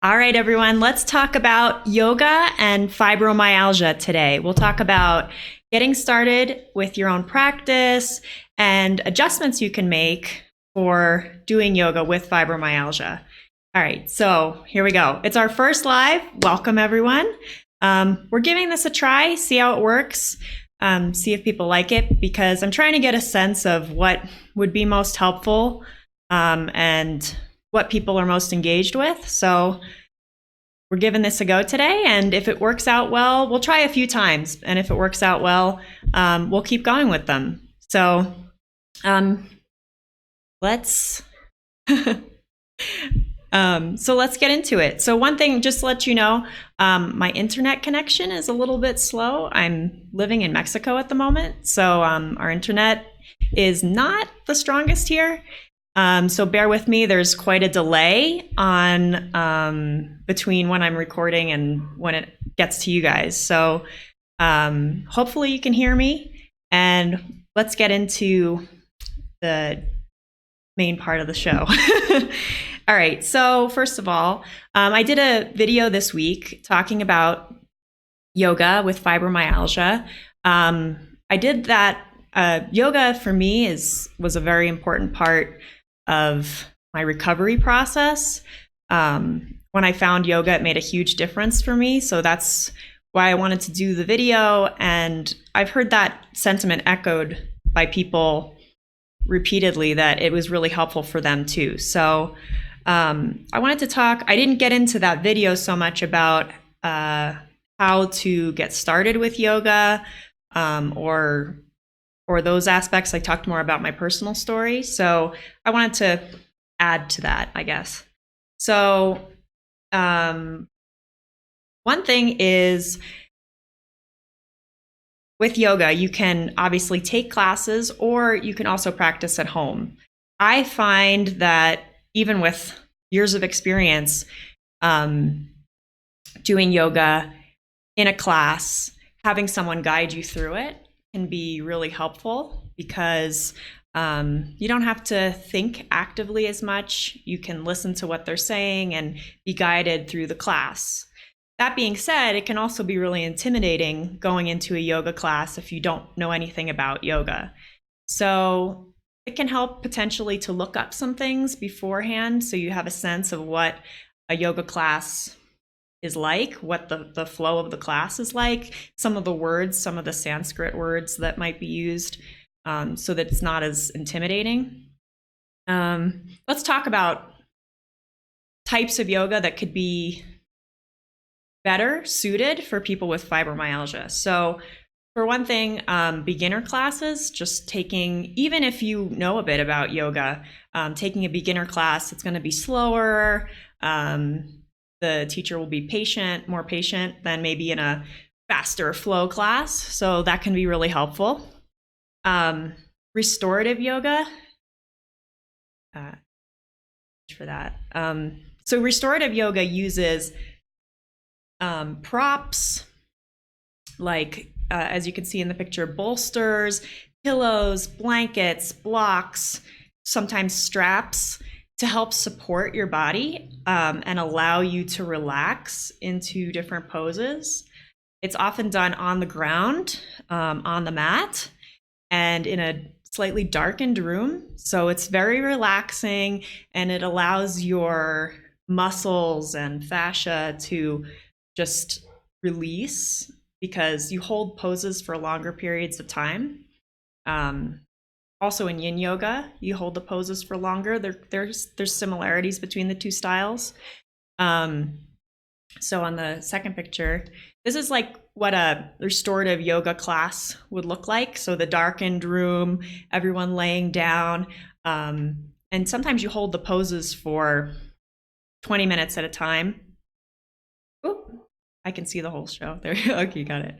All right, everyone, let's talk about yoga and fibromyalgia today. We'll talk about getting started with your own practice and adjustments you can make for doing yoga with fibromyalgia. All right, so here we go. It's our first live. Welcome, everyone. We're giving this a try, see how it works, see if people like it, because I'm trying to get a sense of what would be most helpful and what people are most engaged with. So we're giving this a go today, and if it works out well, we'll try a few times, and if it works out well, we'll keep going with them. So let's let's get into it. So one thing, just to let you know, my internet connection is a little bit slow. I'm living in Mexico at the moment, so our internet is not the strongest here. So bear with me. There's quite a delay on between when I'm recording and when it gets to you guys. So hopefully you can hear me, and let's get into the main part of the show. All right. So first of all, I did a video this week talking about yoga with fibromyalgia. I did that. Yoga for me was a very important part of my recovery process. When I found yoga, it made a huge difference for me. So that's why I wanted to do the video. And I've heard that sentiment echoed by people repeatedly, that it was really helpful for them too. So I wanted to talk, I didn't get into that video so much about how to get started with yoga or those aspects. I talked more about my personal story. So I wanted to add to that, I guess. So one thing is, with yoga, you can obviously take classes, or you can also practice at home. I find that even with years of experience doing yoga in a class, having someone guide you through it can be really helpful, because you don't have to think actively as much. You can listen to what they're saying and be guided through the class. That being said, it can also be really intimidating going into a yoga class if you don't know anything about yoga. So it can help potentially to look up some things beforehand, so you have a sense of what a yoga class is like, what the flow of the class is like, some of the words, some of the Sanskrit words that might be used, so that it's not as intimidating. Let's talk about types of yoga that could be better suited for people with fibromyalgia. So for one thing, beginner classes, just taking, even if you know a bit about yoga, taking a beginner class, it's going to be slower. The teacher will be more patient than maybe in a faster flow class. So that can be really helpful. Restorative yoga, for that. So restorative yoga uses props, like, as you can see in the picture, bolsters, pillows, blankets, blocks, sometimes straps, to help support your body and allow you to relax into different poses. It's often done on the ground, on the mat, and in a slightly darkened room. So it's very relaxing, and it allows your muscles and fascia to just release, because you hold poses for longer periods of time. Also in yin yoga, you hold the poses for longer. There's similarities between the two styles. So on the second picture, this is like what a restorative yoga class would look like. So the darkened room, everyone laying down, and sometimes you hold the poses for 20 minutes at a time. Oh, I can see the whole show there. Okay, got it.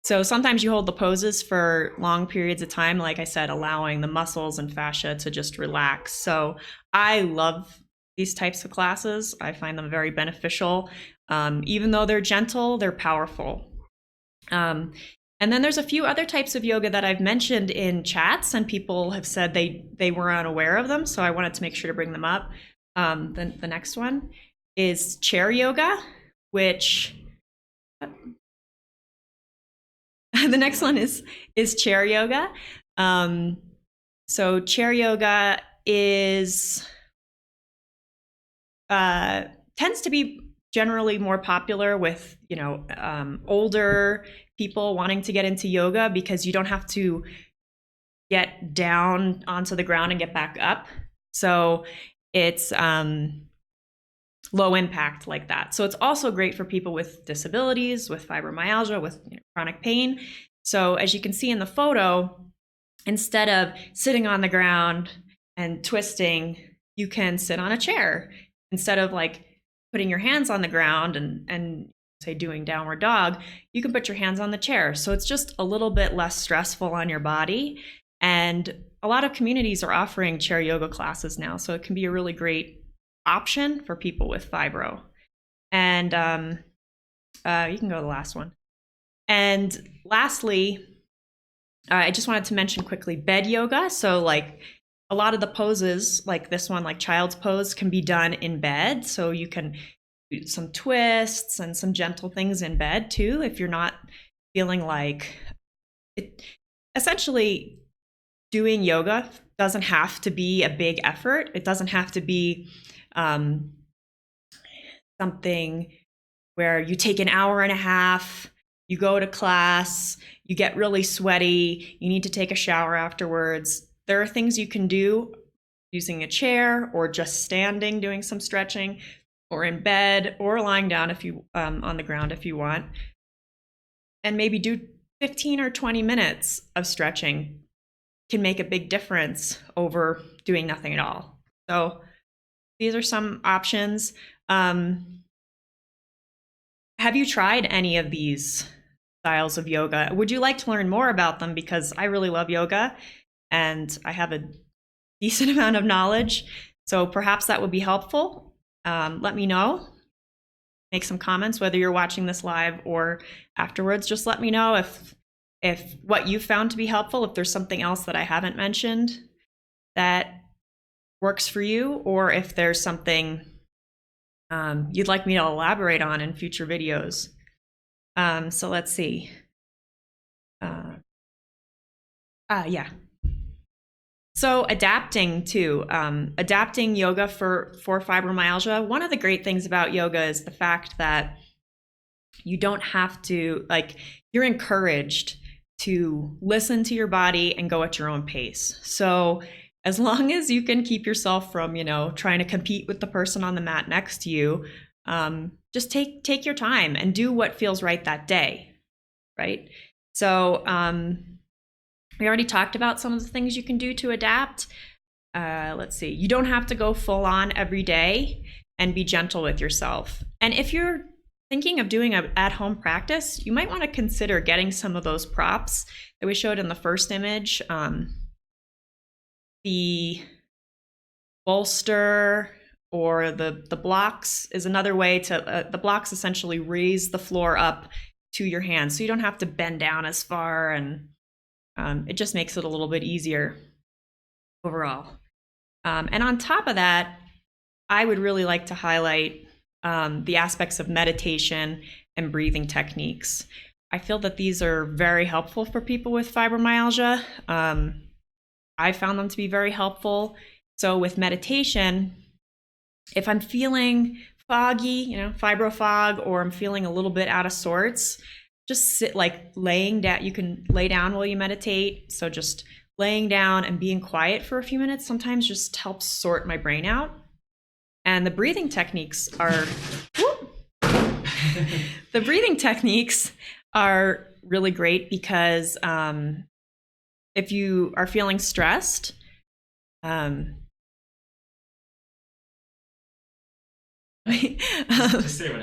So sometimes you hold the poses for long periods of time, like I said, allowing the muscles and fascia to just relax. So I love these types of classes. I find them very beneficial. Even though they're gentle, they're powerful. And then there's a few other types of yoga that I've mentioned in chats, and people have said they were unaware of them, so I wanted to make sure to bring them up. The next one is chair yoga, which the next one is chair yoga. So chair yoga is tends to be generally more popular with older people wanting to get into yoga, because you don't have to get down onto the ground and get back up. So it's low impact like that. So it's also great for people with disabilities, with fibromyalgia, with chronic pain. So as you can see in the photo, instead of sitting on the ground and twisting, you can sit on a chair. Instead of like putting your hands on the ground and say doing downward dog, you can put your hands on the chair. So it's just a little bit less stressful on your body. And a lot of communities are offering chair yoga classes now. So it can be a really great option for people with fibro. And you can go to the last one. And lastly, I just wanted to mention quickly bed yoga. So like a lot of the poses like this one, like child's pose, can be done in bed. So you can do some twists and some gentle things in bed too, if you're not feeling like it. Essentially, doing yoga doesn't have to be a big effort. It doesn't have to be something where you take an hour and a half, you go to class, you get really sweaty, you need to take a shower afterwards. There are things you can do using a chair or just standing, doing some stretching, or in bed, or lying down if you on the ground if you want, and maybe do 15 or 20 minutes of stretching. Can make a big difference over doing nothing at all. So these are some options. Have you tried any of these styles of yoga? Would you like to learn more about them? Because I really love yoga and I have a decent amount of knowledge. So perhaps that would be helpful. Let me know. Make some comments, whether you're watching this live or afterwards. Just let me know if what you found to be helpful, if there's something else that I haven't mentioned that works for you, or if there's something you'd like me to elaborate on in future videos. So let's see. Yeah. So adapting too, adapting yoga for fibromyalgia. One of the great things about yoga is the fact that you don't have to, like, you're encouraged to listen to your body and go at your own pace. So as long as you can keep yourself from, trying to compete with the person on the mat next to you, just take your time and do what feels right that day, right? So we already talked about some of the things you can do to adapt. Let's see, you don't have to go full on every day, and be gentle with yourself. And if you're thinking of doing an at-home practice, you might want to consider getting some of those props that we showed in the first image. The bolster or the blocks is another way to, the blocks essentially raise the floor up to your hands, so you don't have to bend down as far, and it just makes it a little bit easier overall. And on top of that, I would really like to highlight the aspects of meditation and breathing techniques. I feel that these are very helpful for people with fibromyalgia. I found them to be very helpful. So with meditation, if I'm feeling foggy, fibro fog, or I'm feeling a little bit out of sorts, just sit, like laying down. You can lay down while you meditate. So just laying down and being quiet for a few minutes sometimes just helps sort my brain out. And the breathing techniques are really great, because if you are feeling stressed, just say what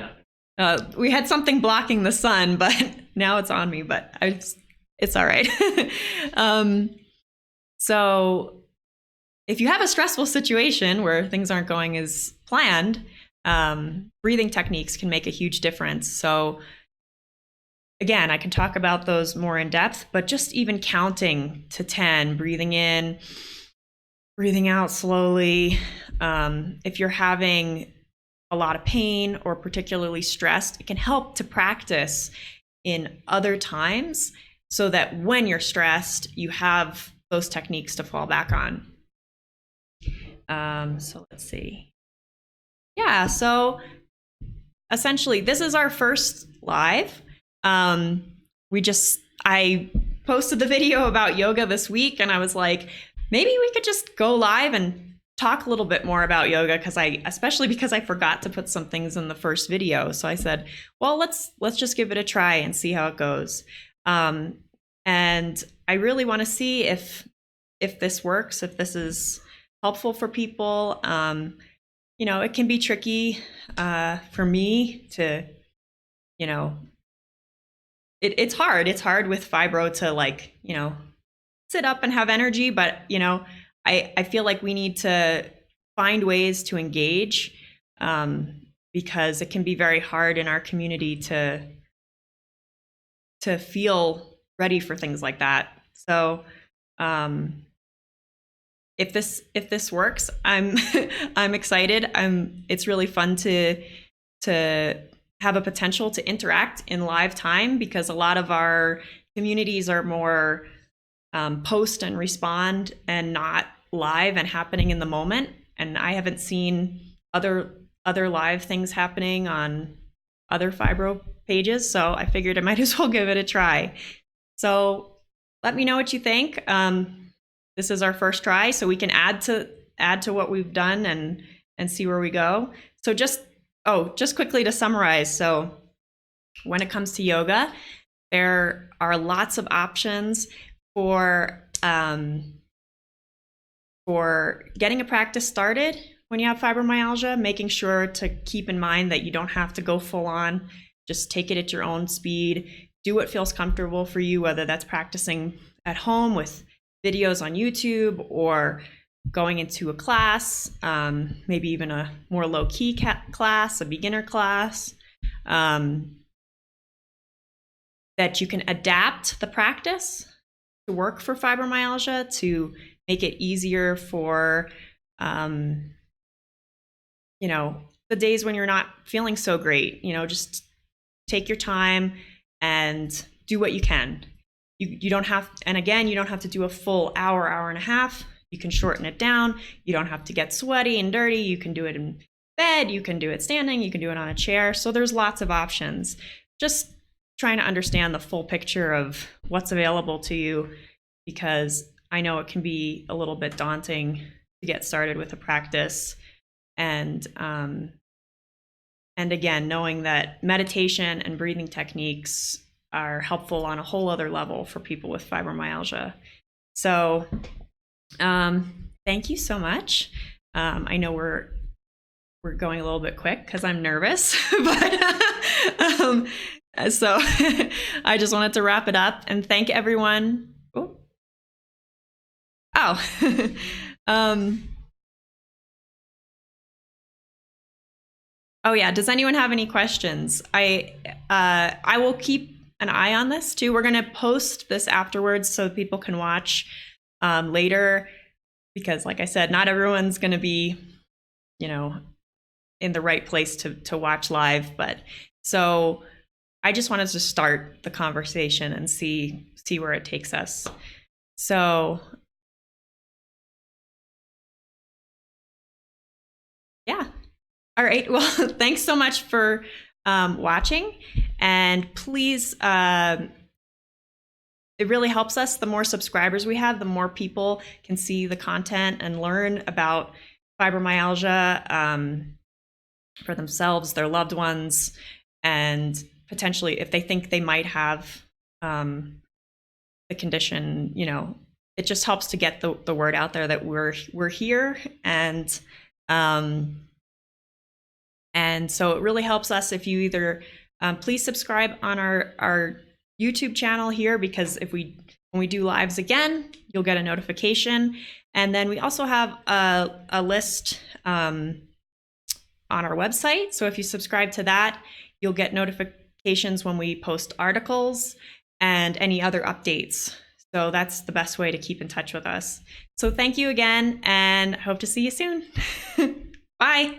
happened. We had something blocking the sun, but now it's on me, but it's all right. So if you have a stressful situation where things aren't going as planned, breathing techniques can make a huge difference. So again, I can talk about those more in depth, but just even counting to 10, breathing in, breathing out slowly, if you're having a lot of pain or particularly stressed, it can help to practice in other times so that when you're stressed, you have those techniques to fall back on. So let's see. Yeah, so essentially, this is our first live. I posted the video about yoga this week, and I was like, maybe we could just go live and talk a little bit more about yoga, especially because I forgot to put some things in the first video. So I said, well, let's just give it a try and see how it goes. And I really want to see if this works, if this is helpful for people. It can be tricky for me to, it's hard. It's hard with fibro to sit up and have energy, but I feel like we need to find ways to engage because it can be very hard in our community to feel ready for things like that. So if this works, I'm excited. It's really fun to have a potential to interact in live time, because a lot of our communities are more post and respond and not live and happening in the moment. And I haven't seen other live things happening on other fibro pages, so I figured I might as well give it a try. So let me know what you think. This is our first try, so we can add to what we've done and see where we go. So just quickly to summarize. So when it comes to yoga, there are lots of options for getting a practice started when you have fibromyalgia, making sure to keep in mind that you don't have to go full on. Just take it at your own speed. Do what feels comfortable for you, whether that's practicing at home with videos on YouTube or going into a class, maybe even a more low-key class, a beginner class, that you can adapt the practice to work for fibromyalgia, to make it easier for the days when you're not feeling so great. Just take your time and do what you can. You don't have, and again, you don't have to do a full hour and a half. You can shorten it down. You don't have to get sweaty and dirty. You can do it in bed. You can do it standing. You can do it on a chair. So there's lots of options. Just trying to understand the full picture of what's available to you, because I know it can be a little bit daunting to get started with a practice. And again, knowing that meditation and breathing techniques are helpful on a whole other level for people with fibromyalgia. So thank you so much. I know we're going a little bit quick because I'm nervous, but so I just wanted to wrap it up and thank everyone. Oh yeah, does anyone have any questions? I will keep an eye on this too. We're gonna post this afterwards so people can watch later, because like I said, not everyone's gonna be, in the right place to watch live. But so I just wanted to start the conversation and see where it takes us. So yeah. All right. Well, thanks so much for watching. And please, it really helps us. The more subscribers we have, the more people can see the content and learn about fibromyalgia for themselves, their loved ones, and potentially if they think they might have the condition, it just helps to get the word out there that we're here. And so it really helps us if you either please subscribe on our YouTube channel here, because when we do lives again, you'll get a notification. And then we also have a list on our website. So if you subscribe to that, you'll get notifications when we post articles and any other updates. So that's the best way to keep in touch with us. So thank you again, and hope to see you soon. Bye.